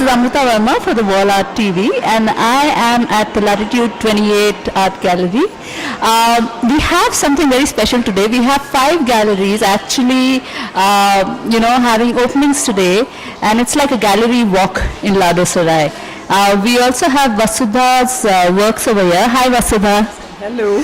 is Amrita Varma for the Wall Art TV, and I am at the Latitude 28 Art Gallery. We have something very special today. We have 5 galleries actually, having openings today, and it's like a gallery walk in Lado Sarai. We also have Vasudha's works over here. Hi, Vasudha. Hello.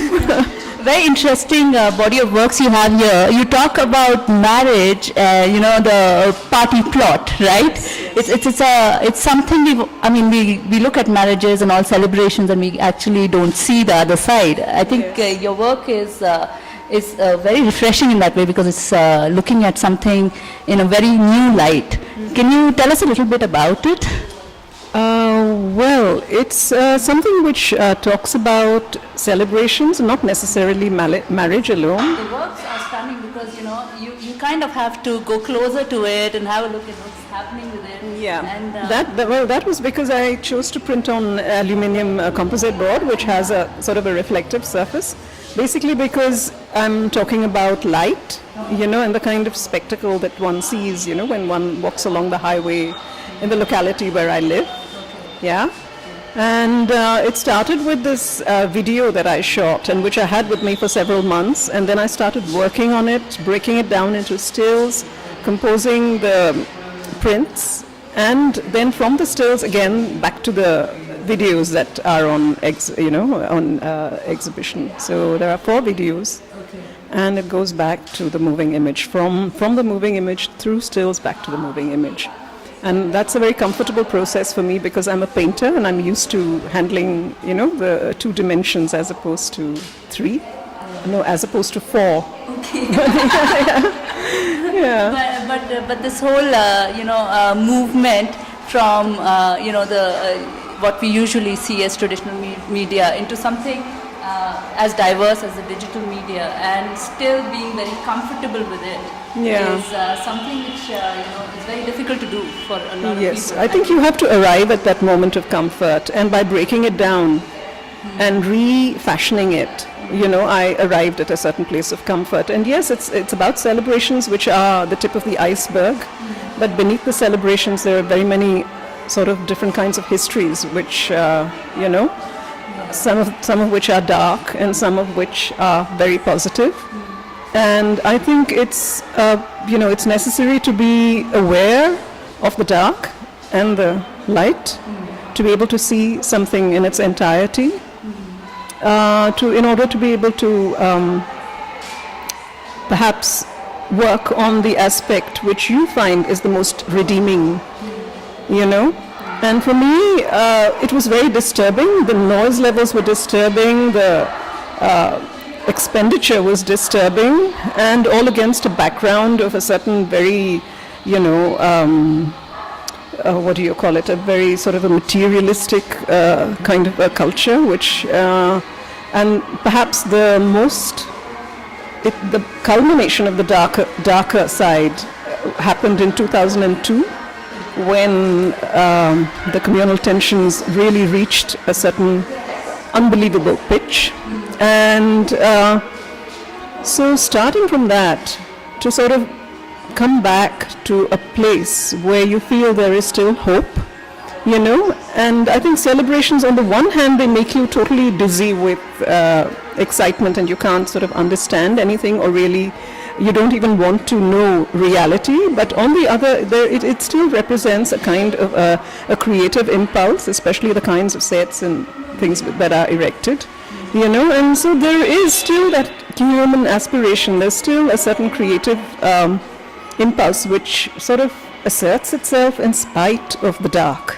Very interesting body of works you have here. You talk about marriage, the party plot, right? It's something we look at marriages and all celebrations, and we actually don't see the other side. I think your work is very refreshing in that way, because it's looking at something in a very new light. Mm-hmm. Can you tell us a little bit about it? Well, it's something which talks about celebrations, not necessarily marriage alone. The works are stunning because, you kind of have to go closer to it and have a look at what's happening with it. Yeah, and, that was because I chose to print on aluminium composite board, which has a sort of a reflective surface. Basically because I'm talking about light, and the kind of spectacle that one sees, when one walks along the highway in the locality where I live. Yeah, and it started with this video that I shot, and which I had with me for several months, and then I started working on it, breaking it down into stills, composing the prints, and then from the stills again back to the videos that are on exhibition. So there are 4 videos, and it goes back to the moving image, from the moving image through stills back to the moving image. And that's a very comfortable process for me, because I'm a painter and I'm used to handling, the 2 dimensions as opposed to 3. No, as opposed to 4. Okay. Yeah. But this whole, movement from, what we usually see as traditional media into something as diverse as the digital media, and still being very comfortable with it, is something which is very difficult to do for a lot of people. Yes, I think you have to arrive at that moment of comfort, and by breaking it down and refashioning it, I arrived at a certain place of comfort. And yes, it's about celebrations, which are the tip of the iceberg, but beneath the celebrations there are very many sort of different kinds of histories, which some of which are dark and some of which are very positive. And I think it's it's necessary to be aware of the dark and the light, to be able to see something in its entirety, in order to be able to perhaps work on the aspect which you find is the most redeeming, And for me, it was very disturbing. The noise levels were disturbing, the expenditure was disturbing, and all against a background of a certain very, what do you call it, a very sort of a materialistic kind of a culture, which, and perhaps the culmination of the darker side happened in 2002, when the communal tensions really reached a certain unbelievable pitch. And so starting from that, to sort of come back to a place where you feel there is still hope, and I think celebrations, on the one hand, they make you totally dizzy with excitement, and you can't sort of understand anything, or really you don't even want to know reality. But on the other, it still represents a kind of a creative impulse, especially the kinds of sets and things that are erected, and so there is still that human aspiration. There's still a certain creative impulse which sort of asserts itself in spite of the dark,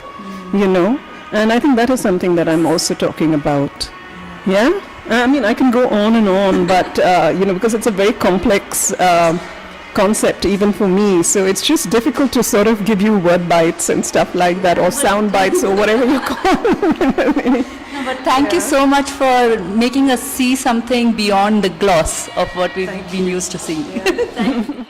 and I think that is something that I'm also talking about. Yeah, I mean, I can go on and on, but because it's a very complex concept even for me, so it's just difficult to sort of give you word bites and stuff like that, or sound bites, or whatever you call it. No, but thank you so much for making us see something beyond the gloss of what we've been used to seeing. Thank you.